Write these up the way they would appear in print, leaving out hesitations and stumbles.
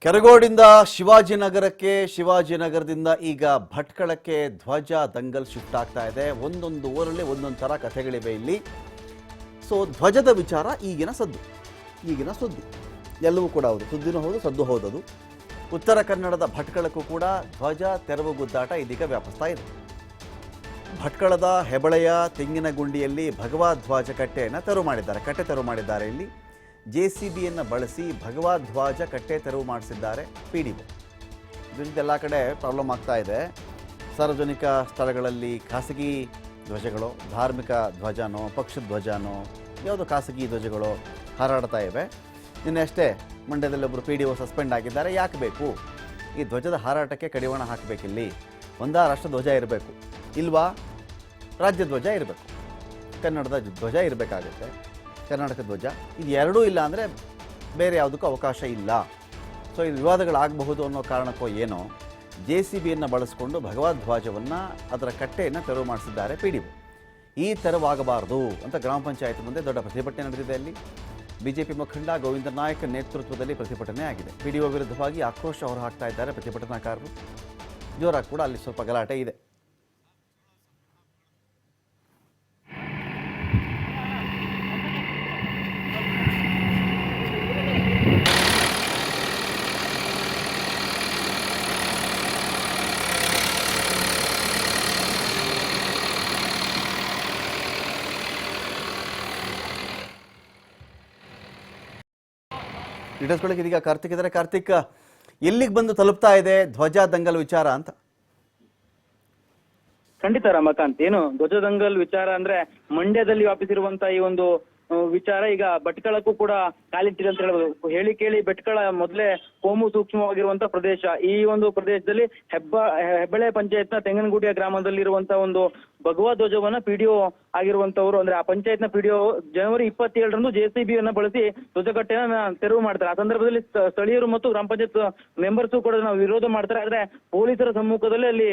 ಕೆರಗೋಡಿಂದ ಶಿವಾಜಿನಗರಕ್ಕೆ, ಶಿವಾಜಿನಗರದಿಂದ ಈಗ ಭಟ್ಕಳಕ್ಕೆ ಧ್ವಜ ದಂಗಲ್ ಶಿಫ್ಟ್ ಆಗ್ತಾ ಇದೆ. ಒಂದೊಂದು ಊರಲ್ಲಿ ಒಂದೊಂದು ಥರ ಕಥೆಗಳಿವೆ ಇಲ್ಲಿ. ಸೊ ಧ್ವಜದ ವಿಚಾರ ಈಗಿನ ಸುದ್ದಿ ಎಲ್ಲವೂ ಕೂಡ ಹೌದು, ಸುದ್ದಿನೂ ಹೌದು, ಸದ್ದು ಹೌದದು. ಉತ್ತರ ಕನ್ನಡದ ಭಟ್ಕಳಕ್ಕೂ ಕೂಡ ಧ್ವಜ ತೆರವು ಗುದ್ದಾಟ ಇದೀಗ ವ್ಯಾಪಿಸ್ತಾ ಇದೆ. ಭಟ್ಕಳದ ಹೆಬಳೆಯ ತೆಂಗಿನಗುಂಡಿಯಲ್ಲಿ ಭಗವಧ್ವಜ ಕಟ್ಟೆಯನ್ನು ತೆರವು ಮಾಡಿದ್ದಾರೆ. ಇಲ್ಲಿ JCBಯನ್ನು ಬಳಸಿ ಭಗವಧ್ವಜ ಕಟ್ಟೆ ತೆರವು ಮಾಡಿಸಿದ್ದಾರೆ PDO. ಇದರಿಂದ ಎಲ್ಲ ಕಡೆ ಪ್ರಾಬ್ಲಮ್ ಆಗ್ತಾ ಇದೆ. ಸಾರ್ವಜನಿಕ ಸ್ಥಳಗಳಲ್ಲಿ ಖಾಸಗಿ ಧ್ವಜಗಳು, ಧಾರ್ಮಿಕ ಧ್ವಜನೋ ಪಕ್ಷದ ಧ್ವಜನೋ ಯಾವುದೋ ಖಾಸಗಿ ಧ್ವಜಗಳು ಹಾರಾಡ್ತಾ ಇವೆ. ನಿನ್ನೆ ಅಷ್ಟೇ ಮಂಡ್ಯದಲ್ಲಿ ಒಬ್ಬರು PDO ಸಸ್ಪೆಂಡ್ ಆಗಿದ್ದಾರೆ. ಯಾಕೆ ಬೇಕು ಈ ಧ್ವಜದ ಹಾರಾಟಕ್ಕೆ ಕಡಿವಾಣ ಹಾಕಬೇಕಿಲ್ಲಿ? ಒಂದಾ ರಾಷ್ಟ್ರ ಧ್ವಜ ಇರಬೇಕು, ಇಲ್ವಾ ರಾಜ್ಯ ಧ್ವಜ ಇರಬೇಕು, ಕನ್ನಡದ ಧ್ವಜ ಇರಬೇಕಾಗುತ್ತೆ, ಕರ್ನಾಟಕ ಧ್ವಜ. ಇದು ಎರಡೂ ಇಲ್ಲ ಅಂದರೆ ಬೇರೆ ಯಾವುದಕ್ಕೂ ಅವಕಾಶ ಇಲ್ಲ. ಸೊ ಇದು ವಿವಾದಗಳಾಗಬಹುದು ಅನ್ನೋ ಕಾರಣಕ್ಕೋ ಏನೋ JCBಯನ್ನು ಬಳಸಿಕೊಂಡು ಭಗವಧ್ವಜವನ್ನು, ಅದರ ಕಟ್ಟೆಯನ್ನು ತೆರವು ಮಾಡಿಸಿದ್ದಾರೆ PDO. ಈ ತೆರವಾಗಬಾರದು ಅಂತ ಗ್ರಾಮ ಪಂಚಾಯತ್ ಮುಂದೆ ದೊಡ್ಡ ಪ್ರತಿಭಟನೆ ನಡೆದಿದೆ. ಅಲ್ಲಿ BJP ಮುಖಂಡ ಗೋವಿಂದ ನಾಯಕ್ ನೇತೃತ್ವದಲ್ಲಿ ಪ್ರತಿಭಟನೆ ಆಗಿದೆ. PDO ವಿರುದ್ಧವಾಗಿ ಆಕ್ರೋಶ ಹೊರಹಾಕ್ತಾ ಇದ್ದಾರೆ ಪ್ರತಿಭಟನಾಕಾರರು. ಜೋರಾಗಿ ಕೂಡ ಅಲ್ಲಿ ಸ್ವಲ್ಪ ಗಲಾಟೆ ಇದೆ. ಡೀಟೇಲ್ಸ್ಗಳಿಗೆ ಇದೀಗ ಕಾರ್ತಿಕ್ ಇದ್ದಾರೆ. ಕಾರ್ತಿಕ್, ಎಲ್ಲಿಗೆ ಬಂದು ತಲುಪ್ತಾ ಇದೆ ಧ್ವಜ ದಂಗಲ್ ವಿಚಾರ ಅಂತ? ಖಂಡಿತ ರಮಕಾಂತ್, ಏನು ಧ್ವಜ ದಂಗಲ್ ವಿಚಾರ ಅಂದ್ರೆ ಮಂಡ್ಯದಲ್ಲಿ ವ್ಯಾಪಿಸಿರುವಂತ ಈ ಒಂದು ವಿಚಾರ ಈಗ ಭಟ್ಕಳಕ್ಕೂ ಕೂಡ ಕಾಲಿಟ್ಟಿದೆ ಅಂತ ಹೇಳ್ಬೋದು. ಹೇಳಿ ಕೇಳಿ ಭಟ್ಕಳ ಮೊದಲೇ ಕೋಮು ಸೂಕ್ಷ್ಮವಾಗಿರುವಂತ ಪ್ರದೇಶ. ಈ ಒಂದು ಪ್ರದೇಶದಲ್ಲಿ ಹೆಬ್ಬಳೆ ಪಂಚಾಯತ್ನ ತೆಂಗನಗುಡಿಯ ಗ್ರಾಮದಲ್ಲಿರುವಂತ ಒಂದು ಭಗವಧ್ವಜವನ್ನ PDO ಆಗಿರುವಂತವ್ರು, ಅಂದ್ರೆ ಆ ಪಂಚಾಯತ್ನ PDO ಜನವರಿ 27ರಂದು JCBಯನ್ನ ಬಳಸಿ ಧ್ವಜಕಟ್ಟೆಯನ್ನ ತೆರವು ಮಾಡ್ತಾರೆ. ಆ ಸಂದರ್ಭದಲ್ಲಿ ಸ್ಥಳೀಯರು ಮತ್ತು ಗ್ರಾಮ ಪಂಚಾಯತ್ ಮೆಂಬರ್ಸು ಕೂಡ ನಾವು ವಿರೋಧ ಮಾಡ್ತಾರೆ. ಆದ್ರೆ ಪೊಲೀಸರ ಸಮ್ಮುಖದಲ್ಲಿ ಅಲ್ಲಿ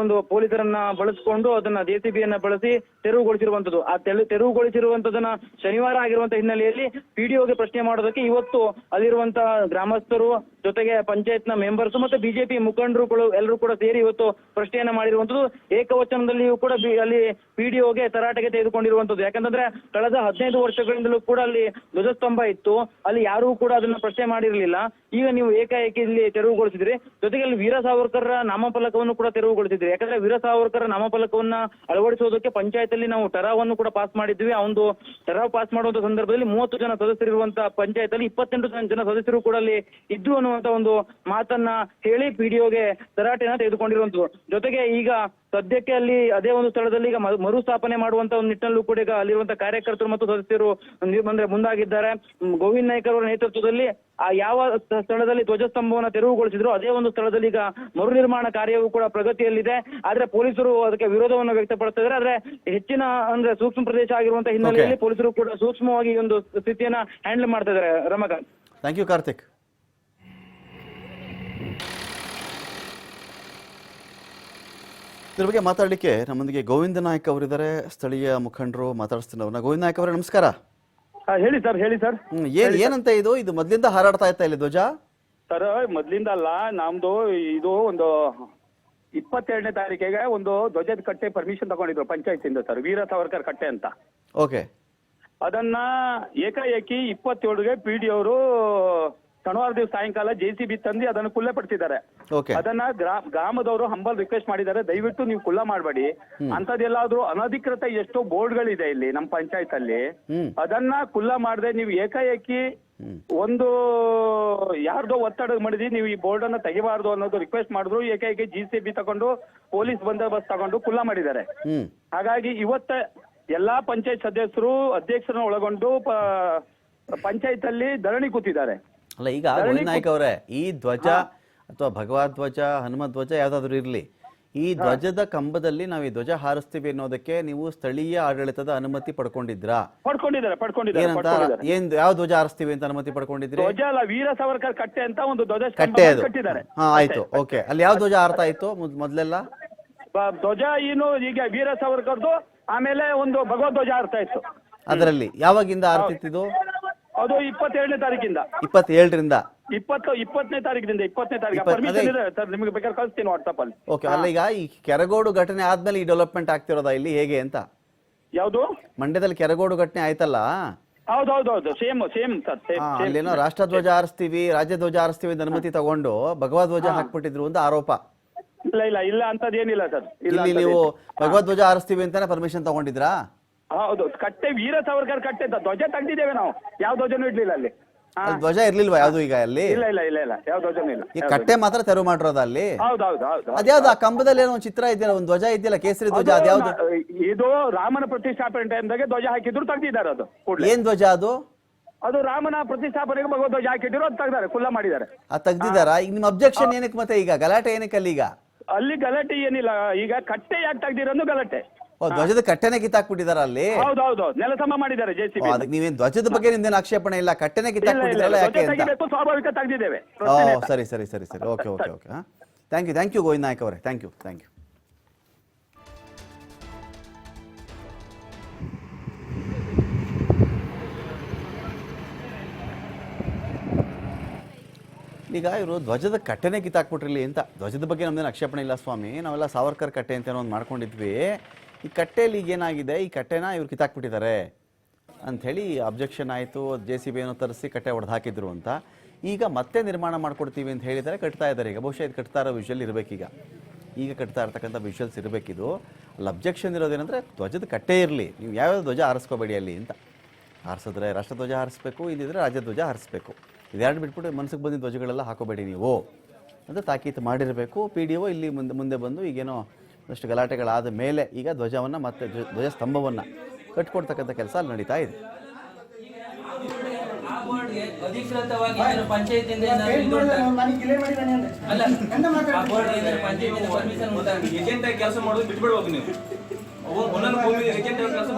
ಒಂದು ಪೊಲೀಸರನ್ನ ಬಳಸಿಕೊಂಡು ಅದನ್ನ JCBಯನ್ನ ಬಳಸಿ ತೆರವುಗೊಳಿಸಿರುವಂತದ್ದು. ಆ ತೆರವುಗೊಳಿಸಿರುವಂತದನ್ನ ಶನಿವಾರ ಆಗಿರುವಂತ ಹಿನ್ನೆಲೆಯಲ್ಲಿ PDOಗೆ ಪ್ರಶ್ನೆ ಮಾಡೋದಕ್ಕೆ ಇವತ್ತು ಅಲ್ಲಿರುವಂತ ಗ್ರಾಮಸ್ಥರು ಜೊತೆಗೆ ಪಂಚಾಯತ್ನ ಮೆಂಬರ್ಸ್ ಮತ್ತೆ BJP ಮುಖಂಡರುಗಳು ಎಲ್ಲರೂ ಕೂಡ ಸೇರಿ ಇವತ್ತು ಪ್ರಶ್ನೆಯನ್ನ ಮಾಡಿರುವಂತದ್ದು. ಏಕವಚನದಲ್ಲಿಯೂ ಕೂಡ ಅಲ್ಲಿ PDOಗೆ ತರಾಟೆಗೆ ತೆಗೆದುಕೊಂಡಿರುವಂತದ್ದು. ಯಾಕಂತಂದ್ರೆ ಕಳೆದ 15 ವರ್ಷಗಳಿಂದಲೂ ಕೂಡ ಅಲ್ಲಿ ಧ್ವಜಸ್ತಂಭ ಇತ್ತು, ಅಲ್ಲಿ ಯಾರೂ ಕೂಡ ಅದನ್ನ ಪ್ರಶ್ನೆ ಮಾಡಿರಲಿಲ್ಲ. ಈಗ ನೀವು ಏಕಾಏಕಿ ಇಲ್ಲಿ ತೆರವುಗೊಳಿಸಿದ್ರಿ. ಜೊತೆಗೆ ಅಲ್ಲಿ ವೀರ ಸಾವರ್ಕರ್ ನಾಮಫಲಕವನ್ನು ಕೂಡ ತೆರವುಗೊಳಿಸಿದ್ರಿ. ಯಾಕಂದ್ರೆ ವೀರ ಸಾವರ್ಕರ್ ನಾಮಫಲಕವನ್ನ ಅಳವಡಿಸೋದಕ್ಕೆ ಪಂಚಾಯತ್ ಅಲ್ಲಿ ನಾವು ಟರಾವನ್ನು ಕೂಡ ಪಾಸ್ ಮಾಡಿದ್ವಿ. ಆ ಒಂದು ಟರಾವ್ ಪಾಸ್ ಮಾಡುವಂತ ಸಂದರ್ಭದಲ್ಲಿ 30 ಜನ ಸದಸ್ಯರಿರುವಂತ ಪಂಚಾಯತ್ ಅಲ್ಲಿ 28 ಜನ ಸದಸ್ಯರು ಕೂಡ ಅಲ್ಲಿ ಇದ್ದು ಅನ್ನುವಂತ ಒಂದು ಮಾತನ್ನ ಹೇಳಿ PDOಗೆ ತರಾಟೆಯನ್ನ ತೆಗೆದುಕೊಂಡಿರುವಂತದ್ದು. ಜೊತೆಗೆ ಈಗ ಸದ್ಯಕ್ಕೆ ಅಲ್ಲಿ ಅದೇ ಒಂದು ಸ್ಥಳದಲ್ಲಿ ಈಗ ಮರುಸ್ಥಾಪನೆ ಮಾಡುವಂತ ಒಂದು ನಿಟ್ಟಿನಲ್ಲೂ ಕೂಡ ಈಗ ಅಲ್ಲಿರುವಂತ ಕಾರ್ಯಕರ್ತರು ಮತ್ತು ಸದಸ್ಯರು ಅಂದ್ರೆ ಮುಂದಾಗಿದ್ದಾರೆ. ಗೋವಿಂದ್ ನಾಯ್ಕ ಅವರ ನೇತೃತ್ವದಲ್ಲಿ ಆ ಯಾವ ಸ್ಥಳದಲ್ಲಿ ಧ್ವಜಸ್ತಂಭವನ್ನ ತೆರವುಗೊಳಿಸಿದ್ರು ಅದೇ ಒಂದು ಸ್ಥಳದಲ್ಲಿ ಈಗ ಮರು ನಿರ್ಮಾಣ ಕಾರ್ಯವೂ ಕೂಡ ಪ್ರಗತಿಯಲ್ಲಿದೆ. ಆದ್ರೆ ಪೊಲೀಸರು ಅದಕ್ಕೆ ವಿರೋಧವನ್ನು ವ್ಯಕ್ತಪಡಿಸ್ತಾ ಇದ್ದಾರೆ. ಆದ್ರೆ ಹೆಚ್ಚಿನ ಅಂದ್ರೆ ಸೂಕ್ಷ್ಮ ಪ್ರದೇಶ ಆಗಿರುವಂತಹ ಹಿನ್ನೆಲೆಯಲ್ಲಿ ಪೊಲೀಸರು ಕೂಡ ಸೂಕ್ಷ್ಮವಾಗಿ ಒಂದು ಸ್ಥಿತಿಯನ್ನ ಹ್ಯಾಂಡಲ್ ಮಾಡ್ತಾ ಇದ್ದಾರೆ. Ramakant, thank you Karthik. ಇದ್ರ ಬಗ್ಗೆ ಮಾತಾಡಲಿಕ್ಕೆ ನಮ್ಮೊಂದಿಗೆ ಗೋವಿಂದ ನಾಯಕ್ ಅವರಿದ್ದಾರೆ, ಸ್ಥಳೀಯ ಮುಖಂಡರು. ಮಾತಾಡಿಸ್ತೀನಿ ಅವ್ರನ್ನ. ಗೋವಿಂದ ನಾಯಕ್ ಅವರೇ, ನಮಸ್ಕಾರ. ಹೇಳಿ ಸರ್. ಏನಂತ ಇದು ಮೊದ್ಲಿಂದ ಹಾರಾಡ್ತಾ ಇತ್ತಾ ಇಲ್ಲಿ ಧ್ವಜ? ಸರ್, ಮೊದ್ಲಿಂದ ಅಲ್ಲ, ನಮ್ದು ಇದು ಒಂದು 22ನೇ ತಾರೀಕಿಗೆ ಒಂದು ಧ್ವಜದ ಕಟ್ಟೆ ಪರ್ಮಿಷನ್ ತಗೊಂಡಿದ್ರು ಪಂಚಾಯತ್ ಇಂದ ಸರ್, ವೀರ ಸಾವರ್ಕರ್ ಕಟ್ಟೆ ಅಂತ. ಓಕೆ. ಅದನ್ನ ಏಕಾಏಕಿ 27ಗೆ PDO ಅವರು ಶನಿವಾರ ದಿವಸ ಸಾಯಂಕಾಲ JCB ತಂದು ಅದನ್ನು ಕುಲ್ಲ ಪಡಿಸಿದ್ದಾರೆ. ಅದನ್ನ ಗ್ರಾಮದವರು ಹಂಬಲ್ ರಿಕ್ವೆಸ್ಟ್ ಮಾಡಿದ್ದಾರೆ, ದಯವಿಟ್ಟು ನೀವು ಕುಲ್ಲ ಮಾಡಬೇಡಿ, ಅಂತದೆಲ್ಲಾದ್ರೂ ಅನಧಿಕೃತ ಎಷ್ಟೋ ಬೋರ್ಡ್ಗಳಿದೆ ಇಲ್ಲಿ ನಮ್ಮ ಪಂಚಾಯತ್ ಅಲ್ಲಿ, ಅದನ್ನ ಕುಲ್ಲ ಮಾಡದೆ ನೀವು ಏಕಾಏಕಿ ಒಂದು ಯಾರ್ದೋ ಒತ್ತಡ ಮಾಡಿದ್ರಿ, ನೀವು ಈ ಬೋರ್ಡ್ ಅನ್ನ ತೆಗಿಬಾರ್ದು ಅನ್ನೋದು ರಿಕ್ವೆಸ್ಟ್ ಮಾಡಿದ್ರು. ಏಕಾಏಕಿ JCB ತಗೊಂಡು ಪೊಲೀಸ್ ಬಂದೋಬಸ್ತ್ ತಗೊಂಡು ಕುಲ್ಲ ಮಾಡಿದ್ದಾರೆ. ಹಾಗಾಗಿ ಇವತ್ತ ಎಲ್ಲಾ ಪಂಚಾಯತ್ ಸದಸ್ಯರು ಅಧ್ಯಕ್ಷರನ್ನ ಒಳಗೊಂಡು ಪಂಚಾಯತ್ ಅಲ್ಲಿ ಧರಣಿ ಕೂತಿದ್ದಾರೆ. ಅಲ್ಲ, ಈಗ ಗೋವಿಂದ ನಾಯ್ಕ ಅವರೇ, ಈ ಧ್ವಜ ಅಥವಾ ಭಗವಧ್ವಜ, ಹನುಮತ್ ಧ್ವಜ ಯಾವ್ದಾದ್ರು ಇರ್ಲಿ, ಈ ಧ್ವಜದ ಕಂಬದಲ್ಲಿ ನಾವು ಈ ಧ್ವಜ ಹಾರಿಸ್ತೀವಿ ಅನ್ನೋದಕ್ಕೆ ನೀವು ಸ್ಥಳೀಯ ಆಡಳಿತದ ಅನುಮತಿ ಪಡ್ಕೊಂಡಿದ್ರಾ? ಪಡ್ಕೊಂಡಿದ್ದಾರೆ. ಏನ್ ಯಾವ ಧ್ವಜ ಹಾರಿಸ್ತೀವಿ ಅಂತ ಅನುಮತಿ ಪಡ್ಕೊಂಡಿದ್ರಿ? ಧ್ವಜ ಅಲ್ಲ, ವೀರ ಸಾವರ್ಕರ್ ಕಟ್ಟೆ ಅಂತ ಒಂದು ಧ್ವಜ ಕಟ್ಟೆ ಅದು ಕಟ್ಟಿದ್ದಾರೆ. ಆಯ್ತು, ಓಕೆ. ಅಲ್ಲಿ ಯಾವ ಧ್ವಜ ಹಾರ್ತಾ ಇತ್ತು ಮೊದ್ಲೆಲ್ಲ? ಧ್ವಜ ಏನು ಈಗ ವೀರ ಸಾವರ್ಕರ್ದು, ಆಮೇಲೆ ಒಂದು ಭಗವಧ್ವಜ ಹಾರ್ತಾ ಇತ್ತು. ಅದರಲ್ಲಿ ಯಾವಾಗಿಂದ ಹಾರ್ತಿತ್ತು? ಅದು 27ನೇ ತಾರೀಕಿಂದ. 27ರಿಂದ ಇಪ್ಪತ್ತನೇ ತಾರೀಕಿನಿಂದ 20ನೇ ತಾರೀಕು ಅದೇ. ಪರ್ಮಿಷನ್ ಇದೆ ಸರ್, ನಿಮಗೆ ಬೇಕಾದ್ರೆ ಕಳಿಸ್ತೀನಿ ವಾಟ್ಸಪ್ ಅಲ್ಲಿ. ಓಕೆ, ಅಲ್ಲ ಈಗ ಈ ಕೆರಗೋಡು ಘಟನೆ ಆದ್ಮೇಲೆ ಈ ಡೆವಲಪ್ಮೆಂಟ್ ಆಗ್ತಿರೋದಾ ಇಲ್ಲಿ ಹೇಗೆ ಅಂತ? ಯಾವುದು? ಮಂಡ್ಯದಲ್ಲಿ ಕೆರಗೋಡು ಘಟನೆ ಆಯ್ತಲ್ಲ, ಹೌದೌದೌದು, ಸೇಮ್ ಸರ್, ಅಲ್ಲೇನೋ ರಾಷ್ಟ್ರಧ್ವಜ ಹಾರಿಸ್ತೀವಿ, ರಾಜ್ಯಧ್ವಜ ಹಾರಿಸ್ತೀವಿ ಅಂತ ಅನುಮತಿ ತಗೊಂಡು ಭಗವಧ್ವಜ ಹಾಕ್ಬಿಟ್ಟಿದ್ರು ಅಂತ ಆರೋಪ. ಇಲ್ಲ ಅಂತದೇನಿಲ್ಲ ಸರ್. ಇಲ್ಲಿ ನೀವು ಭಗವಧ್ವಜ ಹಾರಿಸ್ತೀವಿ ಅಂತಾನೆ ಪರ್ಮಿಷನ್ ತಗೊಂಡಿದ್ರಾ? ಹೌದು, ಕಟ್ಟೆ ವೀರ ಸಾವರ್ಕರ್ ಕಟ್ಟೆ ಧ್ವಜ ತೆಗ್ದಿದ್ದೇವೆ ನಾವು, ಯಾವ ಧ್ವಜನೂ ಇಡ್ಲಿಲ್ಲ ಅಲ್ಲಿ. ಅಲ್ಲಿ ಧ್ವಜ ಇರ್ಲಿಲ್ವಾ ಯಾವ್ದು ಈಗ ಅಲ್ಲಿ? ಇಲ್ಲ ಯಾವ ಧ್ವಜನೂ ಇಲ್ಲ. ಈ ಕಟ್ಟೆ ಮಾತ್ರ ತೆರವು ಮಾಡಿರೋದ ಅಲ್ಲಿ? ಹೌದು. ಅದ್ಯಾವ್ದು ಆ ಕಂಬದಲ್ಲಿ ಏನೋ ಒಂದು ಚಿತ್ರ ಇದೆಯಲ್ಲ, ಒಂದು ಧ್ವಜ ಇದೆಯಲ್ಲ, ಕೇಸರಿ ಧ್ವಜ, ಅದ್ಯಾವ್ದು? ಇದು ರಾಮನ ಪ್ರತಿಷ್ಠಾಪನೆ ಟೈಮ್ದಾಗೆ ಧ್ವಜ ಹಾಕಿದ್ರು ತೆಗ್ದಿದ್ದಾರೆ ಅದು ಕೂಡಲೇ. ಏನ್ ಧ್ವಜ ಅದು? ಅದು ರಾಮನ ಪ್ರತಿಷ್ಠಾಪನೆಗೆ ಭಗವದ್ ಧ್ವಜ ಹಾಕಿಟ್ಟಿರೋ ಅದು ತೆಗ್ದಾರೆ, ಕುಲ್ಲ ಮಾಡಿದ್ದಾರೆ. ತೆಗ್ದಿದಾರ? ಈಗ ನಿಮ್ ಅಬ್ಜೆಕ್ಷನ್ ಏನಕ್ಕೆ ಮತ್ತೆ ಈಗ ಗಲಾಟೆ ಏನಕ್ಕೆ ಅಲ್ಲಿ ಈಗ? ಅಲ್ಲಿ ಗಲಾಟೆ ಏನಿಲ್ಲ, ಈಗ ಕಟ್ಟೆ ಯಾಕೆ ತೆಗ್ದಿರೋದು ಗಲಾಟೆ. ಧ್ವಜದ ಕಟ್ಟೆನೆ ಕಿತ್ತಾಕ್ಬಿಟ್ಟಿದಾರ ಅಲ್ಲಿ? ಹೌದು, ನೆಲ ಸಮ ಮಾಡಿದ್ದಾರೆ JCB. ಅದಕ್ಕೆ ನೀವೇನ್ ಧ್ವಜದ ಬಗ್ಗೆ ನಿಮ್ದೇನು ಆಕ್ಷೇಪಣೆ ಇಲ್ಲ, ಕಟ್ಟೆನೆ ಕಿತ್ತಾಕ್ಬಿಟ್ಟಿದ್ರಲ್ಲ ಯಾಕೆ ಅಂತ? ತೆಗಿಬೇಕು, ಸ್ವಾಭಾವಿಕ ತೆಗ್ದಿದ್ದೇವೆ. ಸರಿ. Okay. Thank you Govind Nayak ಅವರೇ, ಥ್ಯಾಂಕ್ ಯು. ಈಗ ಇವರು ಧ್ವಜದ ಕಟ್ಟೆನೇ ಕಿತ್ತಾಕ್ಬಿಟ್ರಿಲ್ಲಿ ಅಂತ. ಧ್ವಜದ ಬಗ್ಗೆ ನಮ್ದೇನು ಆಕ್ಷೇಪಣೆ ಇಲ್ಲ ಸ್ವಾಮಿ, ನಾವೆಲ್ಲ ಸಾವರ್ಕರ್ ಕಟ್ಟೆ ಅಂತ ಏನೋ ಒಂದು ಮಾಡ್ಕೊಂಡಿದ್ವಿ. ಈ ಕಟ್ಟೆಯಲ್ಲಿ ಈಗ ಏನಾಗಿದೆ, ಈ ಕಟ್ಟೆನ ಇವ್ರು ಕಿತ್ತಾಕ್ಬಿಟ್ಟಿದ್ದಾರೆ ಅಂಥೇಳಿ ಅಬ್ಜೆಕ್ಷನ್ ಆಯಿತು. JCB ಏನೋ ತರಿಸಿ ಕಟ್ಟೆ ಹೊಡೆದು ಹಾಕಿದ್ರು ಅಂತ. ಈಗ ಮತ್ತೆ ನಿರ್ಮಾಣ ಮಾಡ್ಕೊಡ್ತೀವಿ ಅಂತ ಹೇಳಿದ್ದಾರೆ, ಕಟ್ತಾ ಇದ್ದಾರೆ. ಈಗ ಬಹುಶಃ ಇದು ಕಟ್ತಾ ಇರೋ ವಿಷುವಲ್ ಇರಬೇಕೀಗ, ಈಗ ಕಟ್ತಾ ಇರ್ತಕ್ಕಂಥ ವಿಷುವಲ್ಸ್ ಇರಬೇಕಿದು. ಅಲ್ಲಿ ಅಬ್ಜೆಕ್ಷನ್ ಇರೋದೇನೆಂದರೆ ಧ್ವಜದ ಕಟ್ಟೆ ಇರಲಿ, ನೀವು ಯಾವ್ಯಾವ ಧ್ವಜ ಹಾರಿಸ್ಕೋಬೇಡಿ ಅಲ್ಲಿ ಅಂತ. ಹಾರಿಸಿದ್ರೆ ರಾಷ್ಟ್ರಧ್ವಜ ಹಾರಿಸ್ಬೇಕು, ಇಲ್ಲಿದ್ರೆ ರಾಜ್ಯಧ್ವಜ ಹಾರಿಸ್ಬೇಕು. ಇದೆರಡು ಬಿಟ್ಬಿಟ್ಟು ಮನಸ್ಸಿಗೆ ಬಂದಿದ್ದ ಧ್ವಜಗಳೆಲ್ಲ ಹಾಕೋಬೇಡಿ ನೀವು ಅಂತ ತಾಕೀತು ಮಾಡಿರಬೇಕು. PDO ಇಲ್ಲಿ ಮುಂದೆ ಬಂದು ಈಗೇನೋ ಅಷ್ಟು ಗಲಾಟೆಗಳಾದ ಮೇಲೆ ಈಗ ಧ್ವಜವನ್ನು ಮತ್ತೆ ಧ್ವಜ ಸ್ತಂಭವನ್ನು ಕಟ್ಕೊಡ್ತಕ್ಕಂಥ ಕೆಲಸ ಅಲ್ಲಿ ನಡೀತಾ ಇದೆ. ಅಧಿಕೃತವಾಗಿ ಪಂಚಾಯತಿಯಿಂದ ಕೆಲಸ ಮಾಡೋದು ಬಿಟ್ಬಿಡ್ಬೇಕು ನೀವು. ಒಂದೊಂದು ಭೂಮಿ ಏಜೆಂಟ್ ಕೆಲಸ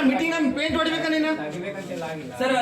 ಮೀಟಿಂಗ್ ಪೇಂಟ್ ಹೊಡಿಬೇಕ ನೀನು ಸರ್.